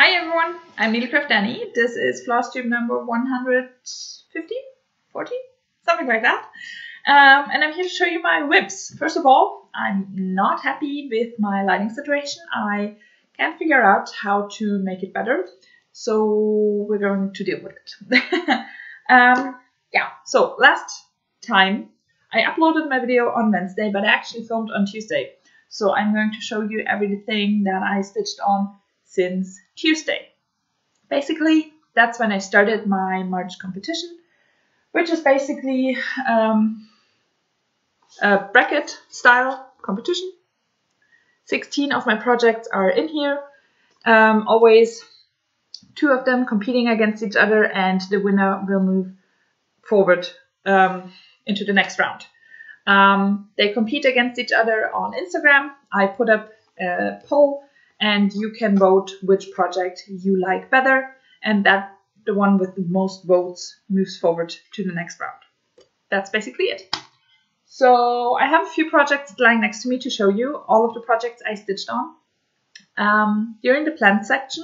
Hi everyone, I'm Needlecraft Annie. This is flosstube number 150, 40, something like that. And I'm here to show you my whips. First of all, I'm not happy with my lighting situation. I can't figure out how to make it better, so we're going to deal with it. So last time I uploaded my video on Wednesday, but I actually filmed on Tuesday. So I'm going to show you everything that I stitched on since Tuesday. Basically, that's when I started my March competition, which is basically a bracket style competition. 16 of my projects are in here, always 2 of them competing against each other, and the winner will move forward into the next round. They compete against each other on Instagram. I put up a poll and you can vote which project you like better, and that the one with the most votes moves forward to the next round. That's basically it. So I have a few projects lying next to me to show you all of the projects I stitched on. During the plant section,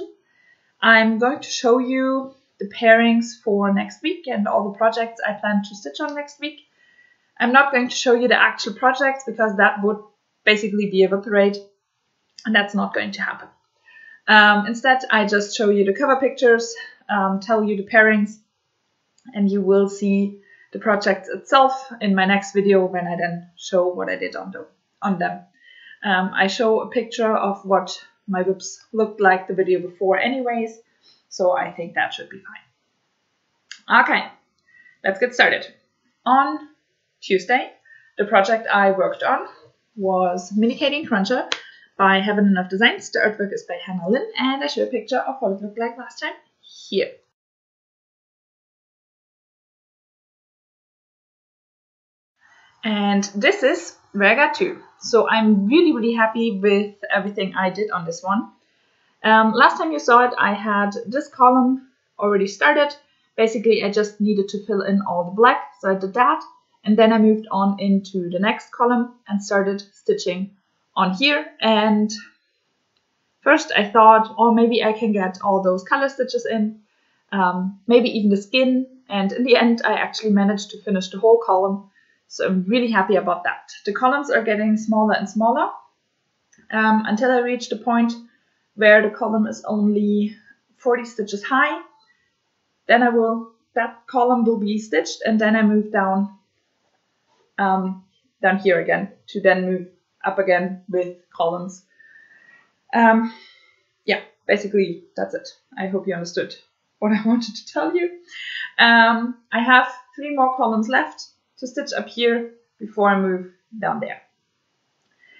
I'm going to show you the pairings for next week and all the projects I plan to stitch on next week. I'm not going to show you the actual projects because that would basically be evaporate, and that's not going to happen. Instead, I just show you the cover pictures, tell you the pairings, and you will see the project itself in my next video when I then show what I did on them. I show a picture of what my whips looked like the video before anyways, so I think that should be fine. Okay, let's get started. On Tuesday, the project I worked on was Minicating Cruncher by Heaven Enough Designs. The artwork is by Hannah Lynn, and I show a picture of what it looked like last time here. And this is where I got to. So I'm really happy with everything I did on this one. Last time you saw it, I had this column already started. Basically, I just needed to fill in all the black, so I did that. And then I moved on into the next column and started stitching on here. And first I thought, oh, maybe I can get all those color stitches in, maybe even the skin. And in the end, I actually managed to finish the whole column. So I'm really happy about that. The columns are getting smaller and smaller until I reach the point where the column is only 40 stitches high. Then that column will be stitched, and then I move down here again to then move up again with columns. Basically that's it. I hope you understood what I wanted to tell you. I have 3 more columns left to stitch up here before I move down there.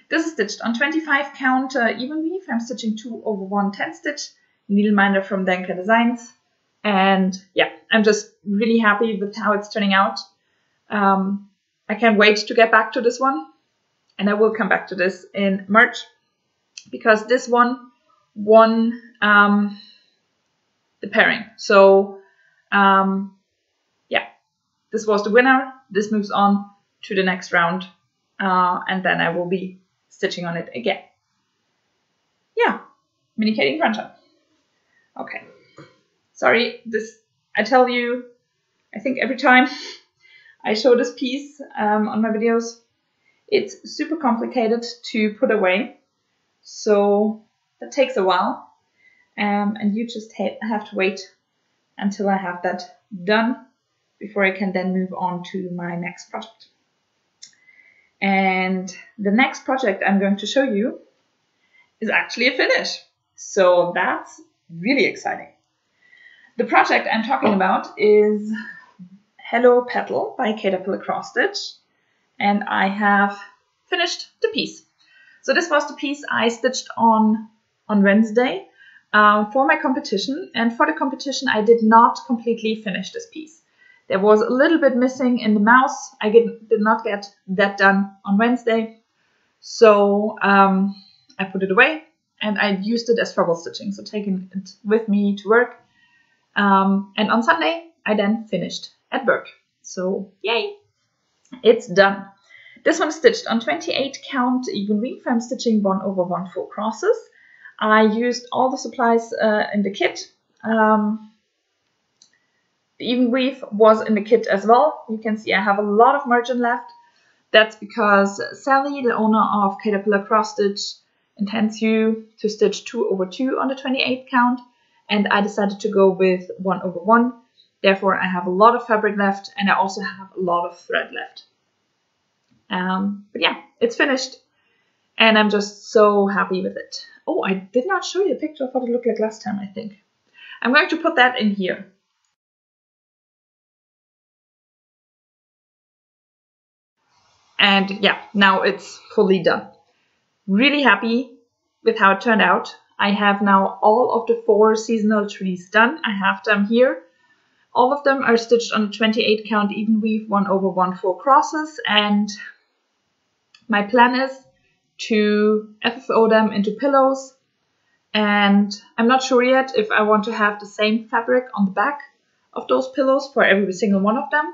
This is stitched on 25 count even weave. I'm stitching 2/1 10 stitch needleminder from Denker Designs, and yeah, I'm just really happy with how it's turning out. I can't wait to get back to this one, and I will come back to this in March because this one won the pairing. So this was the winner. This moves on to the next round, and then I will be stitching on it again. Yeah, Minicating Cruncher. Okay, sorry, I tell you, I think every time I show this piece on my videos, it's super complicated to put away, so that takes a while, and you just have to wait until I have that done before I can then move on to my next project. And the next project I'm going to show you is actually a finish, so that's really exciting. The project I'm talking about is Hello Petal by Caterpillar Cross Stitch, and I have finished the piece. So this was the piece I stitched on Wednesday for my competition, and for the competition I did not completely finish this piece. There was a little bit missing in the mouse. I did not get that done on Wednesday, so I put it away and I used it as trouble stitching, so taking it with me to work. And on Sunday I then finished at work. So yay, it's done. This one is stitched on 28 count even weave. I'm stitching 1/1 full crosses. I used all the supplies in the kit. The even weave was in the kit as well. You can see I have a lot of margin left. That's because Sally, the owner of Caterpillar Cross Stitch, intends you to stitch 2/2 on the 28 count, and I decided to go with 1/1. Therefore, I have a lot of fabric left, and I also have a lot of thread left. But yeah, it's finished, and I'm just so happy with it. Oh, I did not show you a picture of what it looked like last time, I think. I'm going to put that in here. And yeah, now it's fully done. Really happy with how it turned out. I have now all of the 4 seasonal trees done. I have them here. All of them are stitched on a 28 count even weave 1/1 4 crosses, and my plan is to FFO them into pillows, and I'm not sure yet if I want to have the same fabric on the back of those pillows for every single one of them,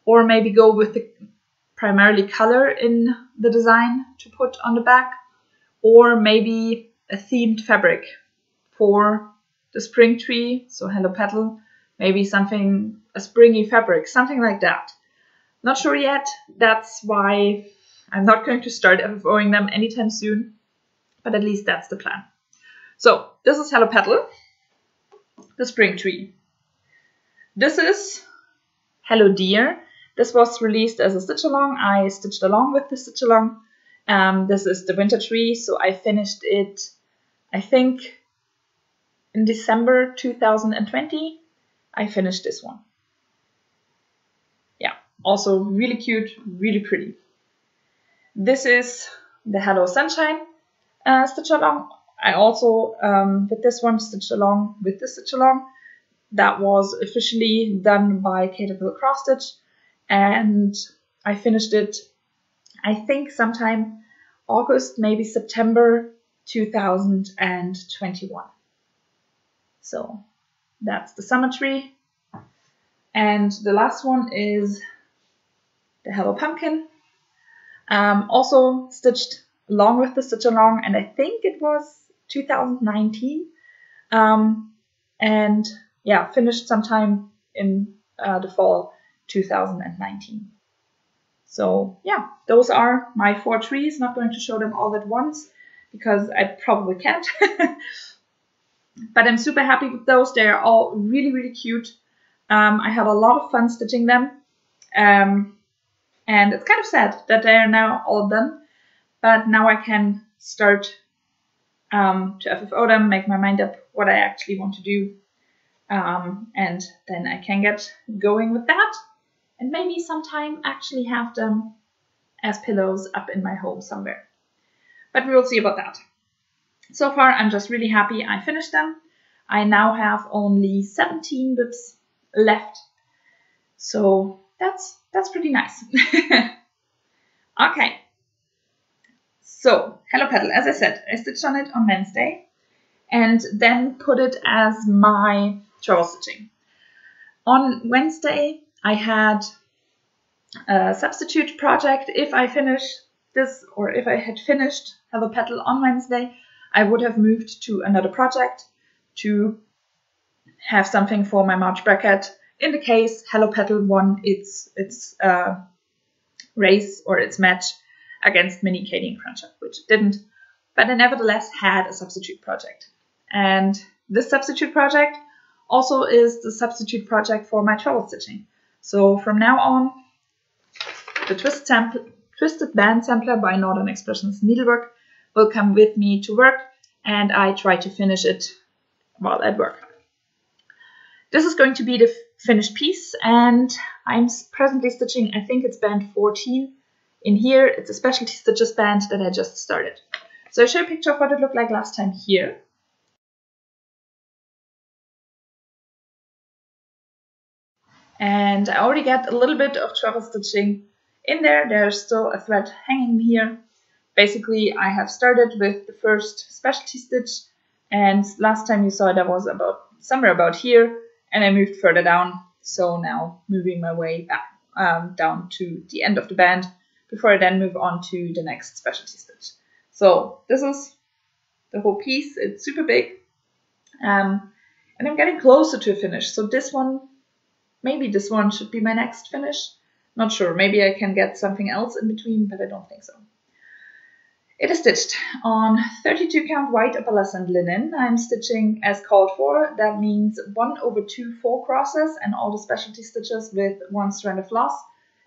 or maybe go with the primarily color in the design to put on the back, or maybe a themed fabric for the spring tree, so Hello Petal, maybe something, a springy fabric, something like that. Not sure yet. That's why I'm not going to start FFOing them anytime soon, but at least that's the plan. So this is Hello Petal, the spring tree. This is Hello Deer. This was released as a stitch along. I stitched along with the stitch along. This is the winter tree, so I finished it, I think, in December 2020. I finished this one. Yeah, also really cute, really pretty. This is the Hello Sunshine stitch along. I also, with this one, stitched along with the stitch along. That was officially done by Caterpillar Cross Stitch, and I finished it, I think, sometime August, maybe September 2021. So that's the summer tree. And the last one is the Hello Pumpkin. Also stitched along with the stitch along, and I think it was 2019. And yeah, finished sometime in the fall 2019. So yeah, those are my 4 trees. Not going to show them all at once because I probably can't. But I'm super happy with those. They are all really, really cute. I had a lot of fun stitching them. And it's kind of sad that they are now all done. But now I can start to FFO them, make my mind up what I actually want to do. And then I can get going with that. And maybe sometime actually have them as pillows up in my home somewhere. But we will see about that. So far, I'm just really happy I finished them. I now have only 17 bits left. So that's pretty nice. Okay. So, Hello Petal, as I said, I stitched on it on Wednesday and then put it as my travel stitching. On Wednesday, I had a substitute project. If I finish this, or if I had finished Hello Petal on Wednesday, I would have moved to another project to have something for my March bracket in the case Hello Petal won its race or its match against Mini Katie and Cruncher, which it didn't, but I nevertheless had a substitute project. And this substitute project also is the substitute project for my travel stitching. So from now on, the Twisted Band Sampler by Northern Expressions Needlework will come with me to work, and I try to finish it while at work. This is going to be the finished piece, and I'm presently stitching, I think it's band 14 in here. It's a specialty stitches band that I just started. So I show a picture of what it looked like last time here. And I already got a little bit of travel stitching in there. There's still a thread hanging here. Basically, I have started with the first specialty stitch, and last time you saw that was about somewhere about here, and I moved further down. So now moving my way back down to the end of the band before I then move on to the next specialty stitch. So this is the whole piece. It's super big. And I'm getting closer to a finish. So this one, maybe this one should be my next finish. Not sure. Maybe I can get something else in between, but I don't think so. It is stitched on 32 count white opalescent linen. I'm stitching as called for. That means 1/2 4 crosses and all the specialty stitches with 1 strand of floss,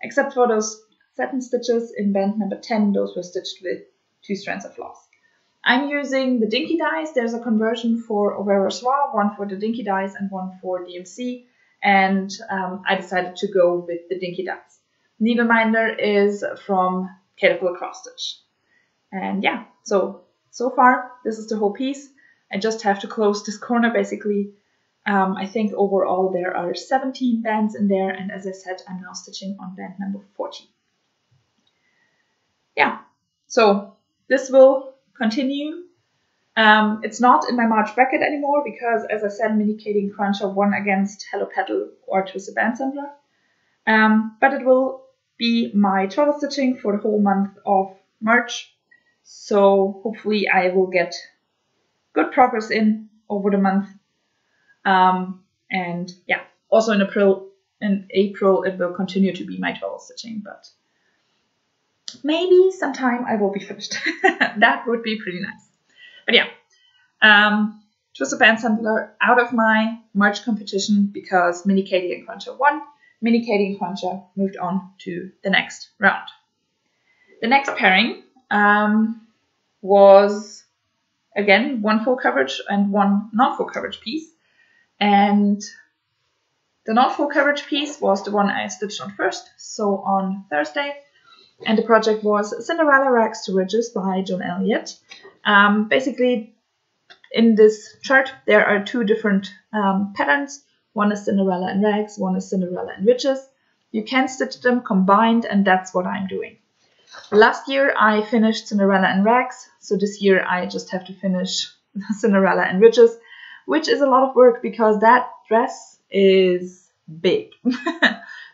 except for those satin stitches in band number 10. Those were stitched with 2 strands of floss. I'm using the dinky dies. There's a conversion for Aurora Soir, one for the dinky dies and one for DMC, and I decided to go with the dinky dies. Needleminder is from Caterpillar Cross Stitch. And yeah, so far this is the whole piece. I just have to close this corner basically. I think overall there are 17 bands in there, and as I said, I'm now stitching on band number 40. Yeah, so this will continue. It's not in my March bracket anymore because, as I said, Minicating Cruncher won against Hello Petal or Twisted Band Sampler. But it will be my travel stitching for the whole month of March. So hopefully I will get good progress in over the month. And yeah, also in April it will continue to be my travel stitching, but maybe sometime I will be finished. That would be pretty nice. But yeah, Twisted Band Sampler out of my March competition because Minicating Cruncher won. Minicating Cruncher moved on to the next round. The next pairing was again 1 full coverage and 1 non-full coverage piece. And the non-full coverage piece was the one I stitched on first, so on Thursday. And the project was Cinderella Rags to Riches by Joan Elliott. Basically, in this chart, there are 2 different patterns. One is Cinderella and Rags, one is Cinderella and Riches. You can stitch them combined, and that's what I'm doing. Last year, I finished Cinderella and Rags, so this year I just have to finish Cinderella and Riches, which is a lot of work because that dress is big.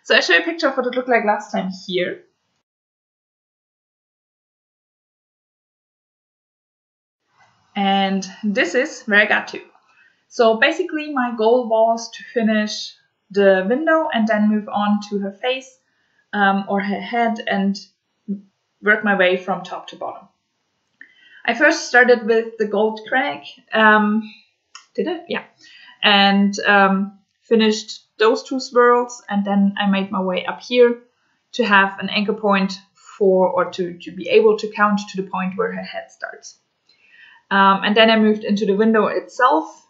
So I show you a picture of what it looked like last time here. And this is where I got to. So basically my goal was to finish the window and then move on to her face or her head and work my way from top to bottom. I first started with the gold crag. Did it? Yeah. And finished those 2 swirls, and then I made my way up here to have an anchor point for, or to be able to count to the point where her head starts. And then I moved into the window itself.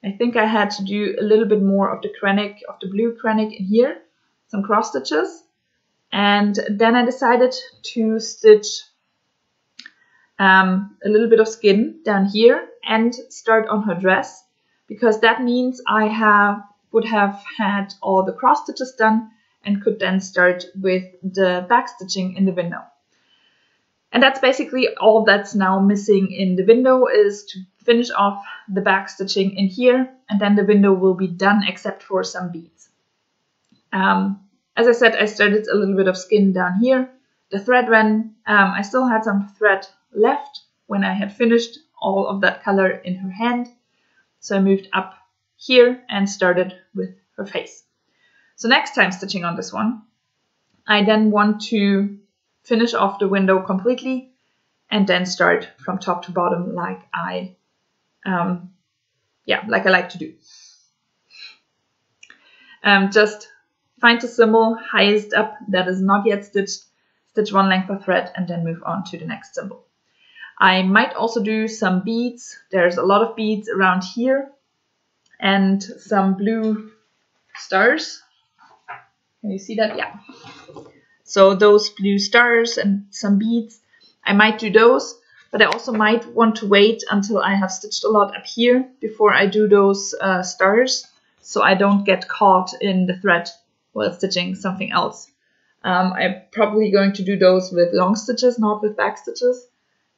I think I had to do a little bit more of the krennic, of the blue krennic in here, some cross stitches. And then I decided to stitch a little bit of skin down here and start on her dress, because that means I would have had all the cross stitches done and could then start with the back stitching in the window. And that's basically all that's now missing in the window, is to finish off the back stitching in here, and then the window will be done except for some beads. As I said, I started a little bit of skin down here. The thread ran, I still had some thread left when I had finished all of that color in her hand. So I moved up here and started with her face. So next time stitching on this one, I then want to finish off the window completely and then start from top to bottom like I like to do. Just find the symbol highest up that is not yet stitched, stitch 1 length of thread, and then move on to the next symbol. I might also do some beads. There's a lot of beads around here and some blue stars. Can you see that? Yeah. So those blue stars and some beads, I might do those, but I also might want to wait until I have stitched a lot up here before I do those stars, so I don't get caught in the thread while stitching something else. I'm probably going to do those with long stitches, not with back stitches,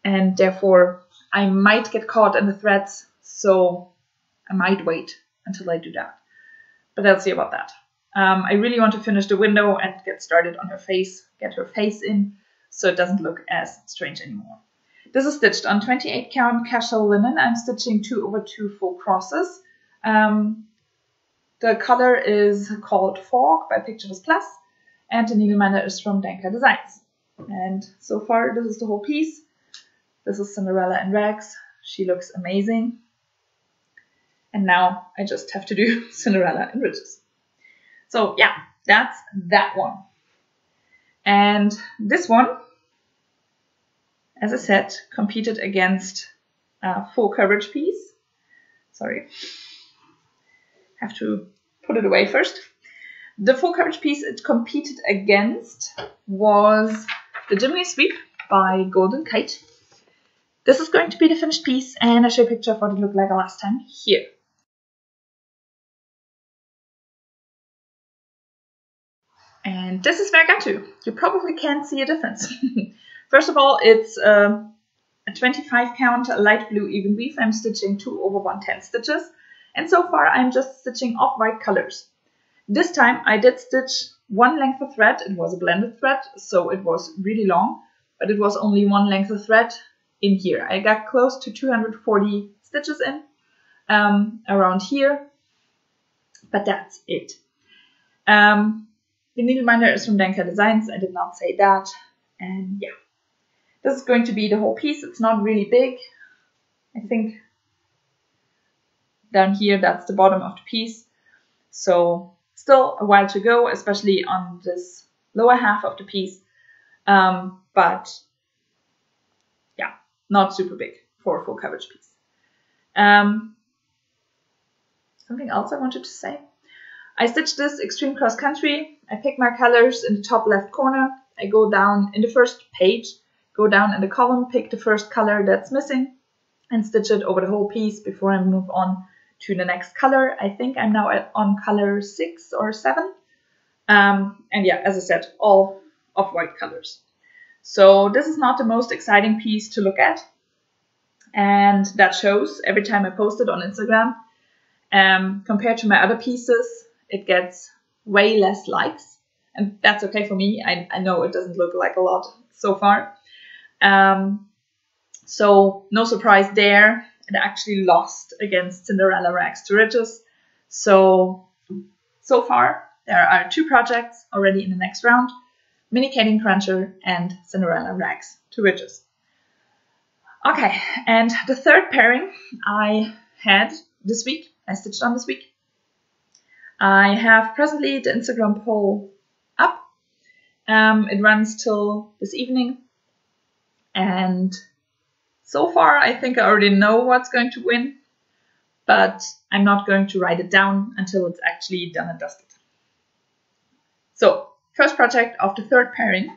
and therefore I might get caught in the threads, so I might wait until I do that. But I'll see about that. I really want to finish the window and get started on her face, get her face in, so it doesn't look as strange anymore. This is stitched on 28 count casual linen. I'm stitching 2/2 full crosses. The color is called Fog by Pictures Plus, and the needle minder is from Danker Designs. And so far, this is the whole piece. This is Cinderella in rags. She looks amazing. And now I just have to do Cinderella in ridges. So yeah, that's that one. And this one, as I said, competed against a full coverage piece. Sorry, have to put it away first. The full coverage piece it competed against was the Jimmy Sweep by Golden Kite. This is going to be the finished piece, and I'll show you a picture of what it looked like last time here. And this is where I got to. You probably can't see a difference. First of all, it's a 25 count light blue even weave. I'm stitching 2/110 stitches. And so far, I'm just stitching off-white colors. This time, I did stitch one length of thread. It was a blended thread, so it was really long, but it was only one length of thread in here. I got close to 240 stitches in around here, but that's it. The needle minder is from Danker Designs. I did not say that. And yeah, this is going to be the whole piece. It's not really big. I think down here, that's the bottom of the piece. So still a while to go, especially on this lower half of the piece. But yeah, not super big for a full coverage piece. Something else I wanted to say. I stitched this extreme cross country. I pick my colors in the top left corner. I go down in the first page, go down in the column, pick the first color that's missing, and stitch it over the whole piece before I move on to the next color. I think I'm now on color 6 or 7. And yeah, as I said, all off-white colors. So this is not the most exciting piece to look at. And that shows every time I post it on Instagram. Compared to my other pieces, it gets way less likes. And that's okay for me. I know it doesn't look like a lot so far. So no surprise there. It actually lost against Cinderella Rags to Riches. So far, there are 2 projects already in the next round. Mini Cating Cruncher and Cinderella Rags to Riches. Okay, and the third pairing I had this week. I stitched on this week. I have presently the Instagram poll up. It runs till this evening. And so far, I think I already know what's going to win. But I'm not going to write it down until it's actually done and dusted. So, first project of the third pairing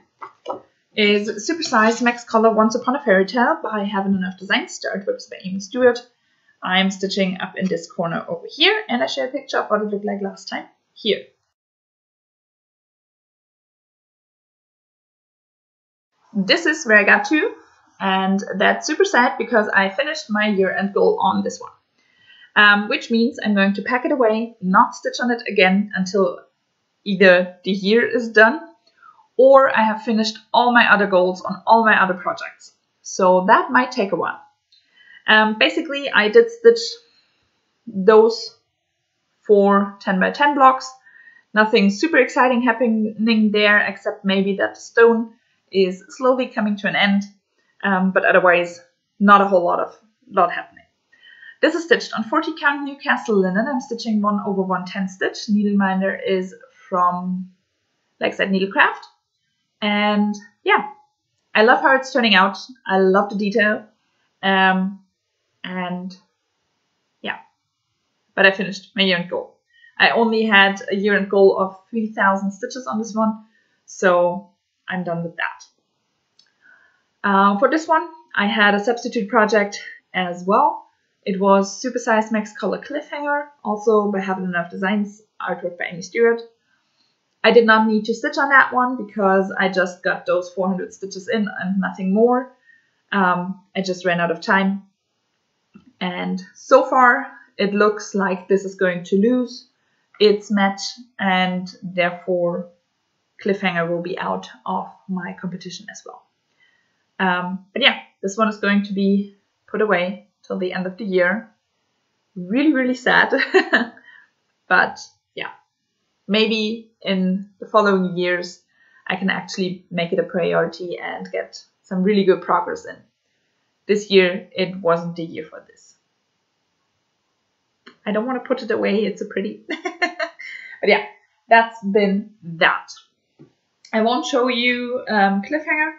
is Supersize Max Color Once Upon a Fairy Tale by Heaven and Earth Designs. The artwork is by Amy Stewart. I'm stitching up in this corner over here, and I show a picture of what it looked like last time here. This is where I got to, and that's super sad because I finished my year-end goal on this one. Which means I'm going to pack it away, not stitch on it again until either the year is done or I have finished all my other goals on all my other projects. So that might take a while. Basically, I did stitch those 4 10 by 10 blocks. Nothing super exciting happening there, except maybe that the stone is slowly coming to an end. But otherwise, not a whole lot happening. This is stitched on 40 count Newcastle linen. I'm stitching 1/110 stitch. Needleminder is from Lakeside Needlecraft. And yeah, I love how it's turning out. I love the detail. And yeah, but I finished my year-end goal. I only had a year-end goal of 3,000 stitches on this one, so I'm done with that. For this one, I had a substitute project as well. It was Supersize Max Color Cliffhanger, also by Heaven and Earth Designs, artwork by Amy Stewart. I did not need to stitch on that one because I just got those 400 stitches in and nothing more. I just ran out of time. And so far, it looks like this is going to lose its match, and therefore Cliffhanger will be out of my competition as well. But yeah, this one is going to be put away till the end of the year. Really, really sad. But yeah, maybe in the following years, I can actually make it a priority and get some really good progress in. This year, it wasn't the year for this. I don't want to put it away, it's a pretty. But yeah, that's been that. I won't show you cliffhanger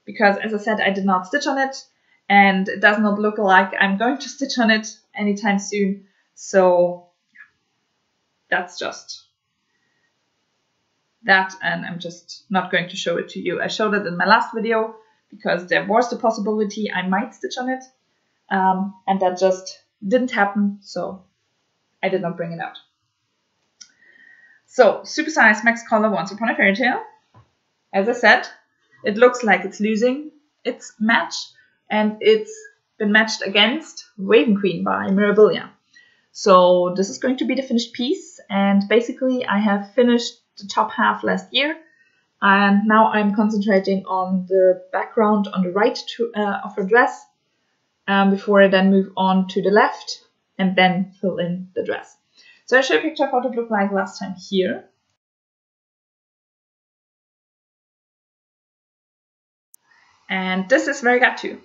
because, as I said, I did not stitch on it, and it does not look like I'm going to stitch on it anytime soon. So that's just that, and I'm just not going to show it to you. I showed it in my last video because there was the possibility I might stitch on it, and that just didn't happen, so I did not bring it out. So, supersize max color Once Upon a Fairy Tale. As I said, it looks like it's losing its match, and it's been matched against Raven Queen by Mirabilia. So this is going to be the finished piece, and basically I have finished the top half last year, and now I'm concentrating on the background on the right of her dress before I then move on to the left and then fill in the dress. So I'll show you a picture of what it looked like last time here. And this is where I got to.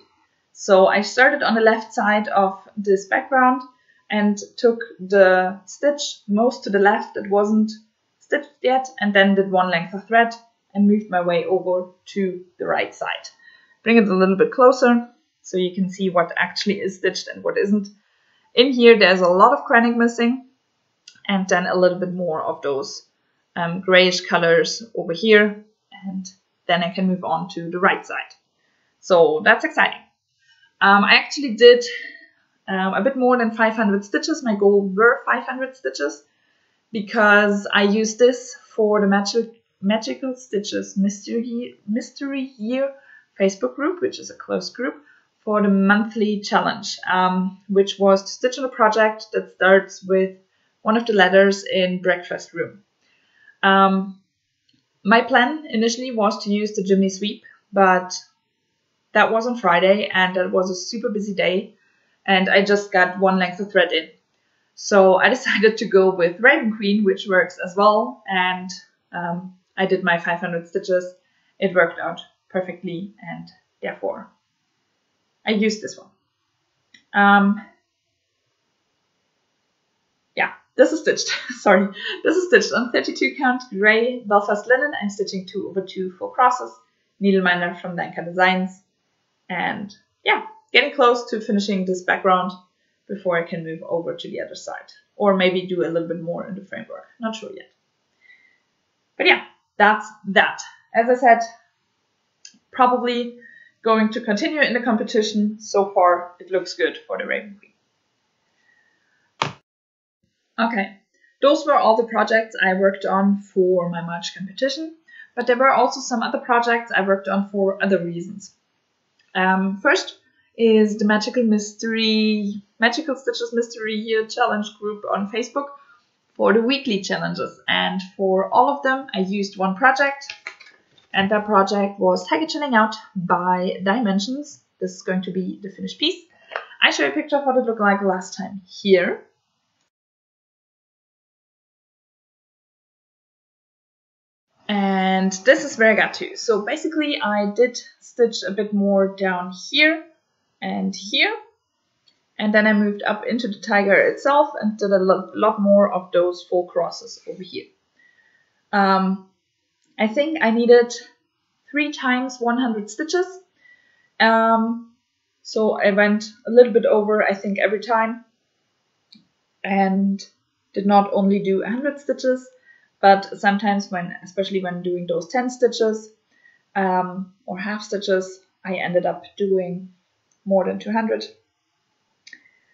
So I started on the left side of this background and took the stitch most to the left that wasn't stitched yet, and then did one length of thread and moved my way over to the right side. Bring it a little bit closer so you can see what actually is stitched and what isn't. In here there's a lot of cranning missing, and then a little bit more of those grayish colors over here, and then I can move on to the right side. So that's exciting. I actually did a bit more than 500 stitches. My goal were 500 stitches because I used this for the Magical Stitches Mystery Year Facebook group, which is a closed group, for the monthly challenge, which was to stitch on a project that starts with one of the letters in Breakfast Room. My plan initially was to use the Chimney Sweep, but that was on Friday, and that was a super busy day, and I just got one length of thread in. So I decided to go with Raven Queen, which works as well, and I did my 500 stitches. It worked out perfectly, and therefore I used this one. Yeah, this is stitched. Sorry, this is stitched on 32 count gray Belfast linen. I'm stitching 2/2 full crosses, needleminder from Danka Designs. And yeah, getting close to finishing this background before I can move over to the other side. Or maybe do a little bit more in the framework. Not sure yet. But yeah, that's that. As I said, probably going to continue in the competition. So far, it looks good for the Raven Queen. Okay, those were all the projects I worked on for my March competition. But there were also some other projects I worked on for other reasons. First is the Magical Stitches Mystery Year Challenge group on Facebook for the weekly challenges. And for all of them, I used one project. And that project was Tiger Chilling Out by Dimensions. This is going to be the finished piece. I show you a picture of what it looked like last time here. And this is where I got to. So basically I did stitch a bit more down here and here. And then I moved up into the tiger itself and did a lot more of those full crosses over here. I think I needed 3 times 100 stitches. So I went a little bit over, I think, every time. And did not only do 100 stitches, but sometimes especially when doing those 10 stitches or half stitches, I ended up doing more than 200.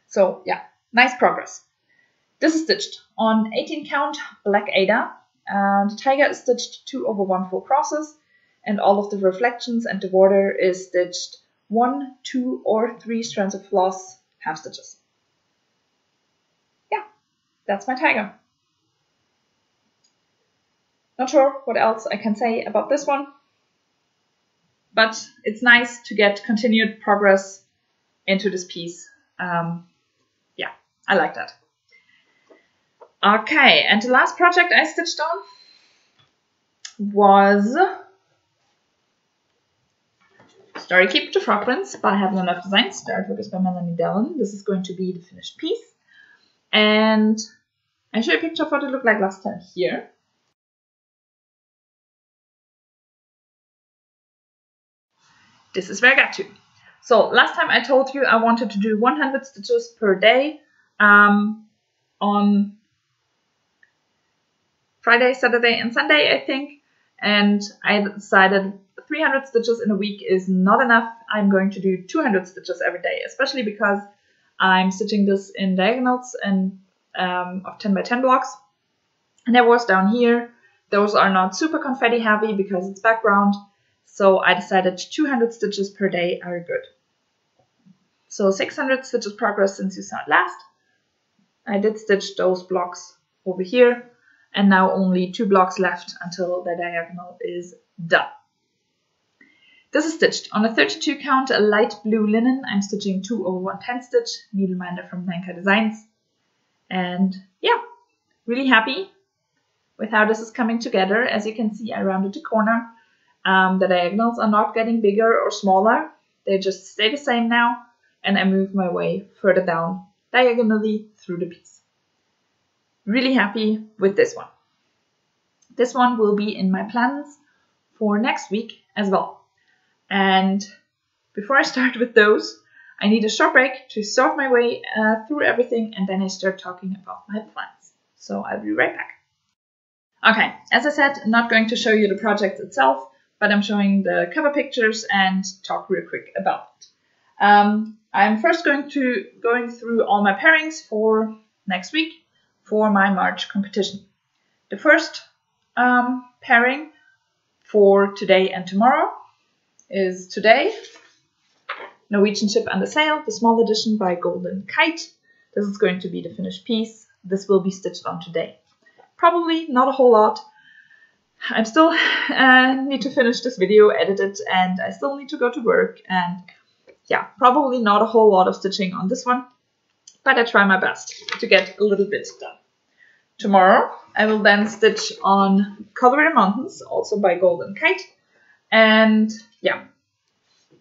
So yeah, nice progress. This is stitched on 18 count Black Ada. The tiger is stitched 2/1 full crosses, and all of the reflections and the border is stitched 1, 2, or 3 strands of floss half stitches. Yeah, that's my tiger. Not sure what else I can say about this one. but it's nice to get continued progress into this piece. Yeah, I like that. Okay, and the last project I stitched on was Story Keep the Frog Prince by Heaven and Earth Designs. The artwork is by Melanie Dellen. This is going to be the finished piece. And I show you a picture of what it looked like last time here. This is where I got to. So last time I told you I wanted to do 100 stitches per day on Friday, Saturday, and Sunday, I think. And I decided 300 stitches in a week is not enough. I'm going to do 200 stitches every day, especially because I'm stitching this in diagonals and of 10 by 10 blocks. And there was down here. Those are not super confetti heavy because it's background. So I decided 200 stitches per day are good. So 600 stitches progress since you saw it last. I did stitch those blocks over here. And now only 2 blocks left until the diagonal is done. This is stitched on a 32 count light blue linen. I'm stitching 2 over 110 stitch, needleminder from Blanca Designs. And yeah, really happy with how this is coming together. As you can see, I rounded the corner. The diagonals are not getting bigger or smaller. They just stay the same now. And I move my way further down diagonally through the piece. Really happy with this one. This one will be in my plans for next week as well. And before I start with those, I need a short break to sort my way through everything, and then I start talking about my plans. So I'll be right back. Okay, as I said, I'm not going to show you the project itself, but I'm showing the cover pictures and talk real quick about it. I'm first going through all my pairings for next week for my March competition. The first pairing for today and tomorrow is today, Norwegian Ship Under Sail, the small edition by Golden Kite. This is going to be the finished piece. This will be stitched on today. Probably not a whole lot. I still need to finish this video, edit it, and I still need to go to work. And yeah, probably not a whole lot of stitching on this one, but I try my best to get a little bit done. Tomorrow, I will then stitch on Colorado Mountains, also by Golden Kite. And yeah,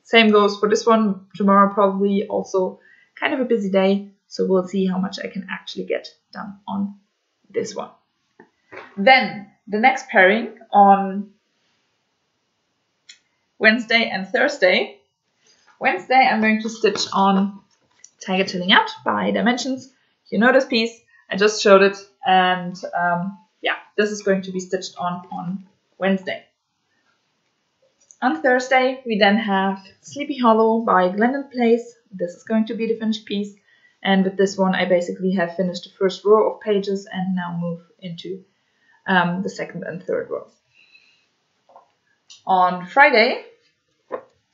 same goes for this one. Tomorrow probably also kind of a busy day, so we'll see how much I can actually get done on this one. Then the next pairing on Wednesday and Thursday. Wednesday I'm going to stitch on Tiger Chilling Out by Dimensions. You know this piece, I just showed it, and yeah, this is going to be stitched on Wednesday. On Thursday we then have Sleepy Hollow by Glendon Place. This is going to be the finished piece, and with this one I basically have finished the first row of pages and now move into the second and third row. On Friday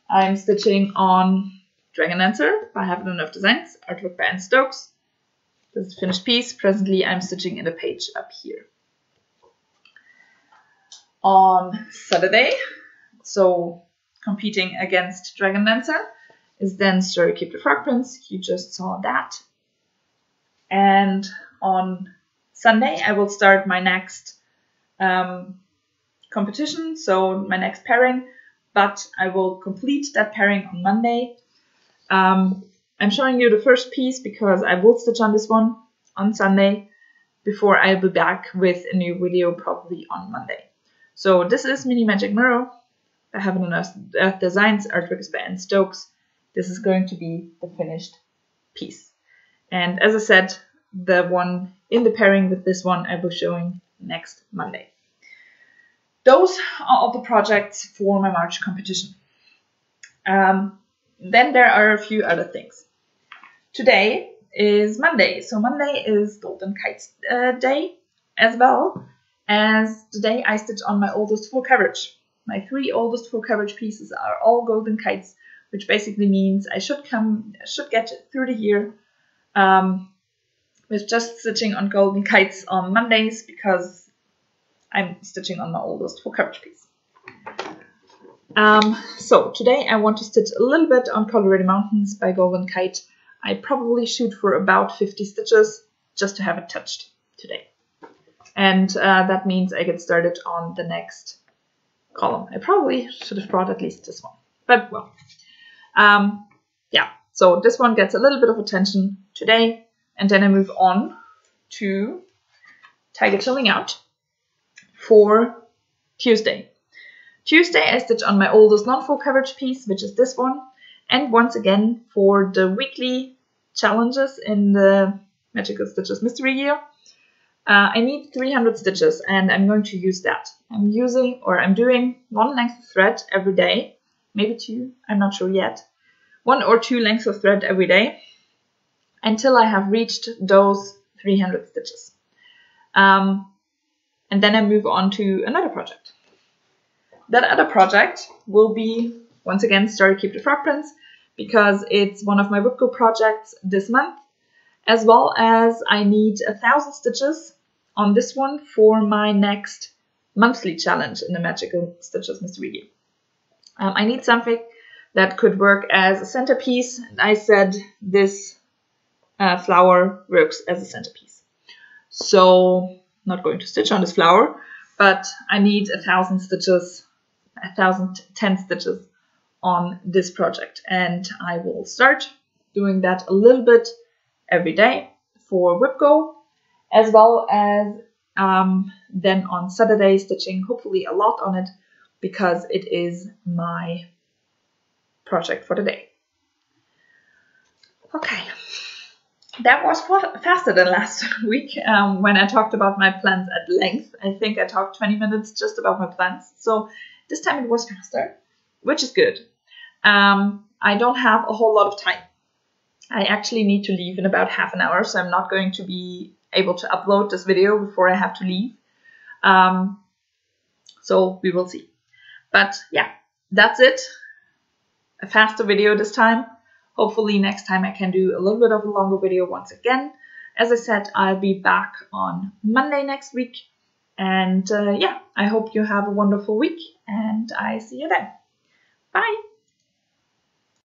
I'm stitching on Dragon Dancer by Heaven and Earth Designs, artwork by Anne Stokes. This is a finished piece. Presently I'm stitching in a page up here. On Saturday, so competing against Dragon Dancer, is then Story Keep the Frog Prince. You just saw that. And on Sunday I will start my next competition, so my next pairing, but I will complete that pairing on Monday. I'm showing you the first piece because I will stitch on this one on Sunday before I'll be back with a new video probably on Monday. So this is Mini Magic Mirror by Heaven and Earth Designs, artwork is by Anne Stokes. This is going to be the finished piece. And as I said, the one in the pairing with this one I will be showing next Monday. Those are all the projects for my March competition. Then there are a few other things. Today is Monday, so Monday is Golden Kite Day, as well as the day I stitch on my oldest full coverage. My 3 oldest full coverage pieces are all Golden Kites, which basically means I should get through the year with just stitching on Golden Kites on Mondays because I'm stitching on my oldest full coverage piece. So today I want to stitch a little bit on Colorado Mountains by Golden Kite. I probably shoot for about 50 stitches just to have it touched today. And that means I get started on the next column. I probably should have brought at least this one, but well. Yeah, so this one gets a little bit of attention today, and then I move on to Tiger Chilling Out for Tuesday. Tuesday I stitch on my oldest non-full coverage piece, which is this one, and once again for the weekly challenges in the Magical Stitches Mystery Year, I need 300 stitches, and I'm going to use that. I'm doing one length of thread every day, maybe two, I'm not sure yet. 1 or 2 lengths of thread every day until I have reached those 300 stitches. And then I move on to another project. That other project will be, once again, Story Keep the Frog Prince, because it's one of my Whipco projects this month, as well as I need 1,000 stitches on this one for my next monthly challenge in the Magical Stitches Mystery Year. I need something that could work as a centerpiece, and I said this flower works as a centerpiece. So, not going to stitch on this flower, but I need 1,000 stitches, 1,010 stitches on this project, and I will start doing that a little bit every day for Whipco, as well as then on Saturday stitching hopefully a lot on it, because it is my project for the day. Okay, that was faster than last week when I talked about my plans at length. I think I talked 20 minutes just about my plans, so this time it was faster, which is good. I don't have a whole lot of time. I actually need to leave in about half an hour, so I'm not going to be able to upload this video before I have to leave. So we will see. But yeah, that's it. A faster video this time. Hopefully next time I can do a little bit of a longer video once again. As I said, I'll be back on Monday next week. And yeah, I hope you have a wonderful week, and I see you then. Bye!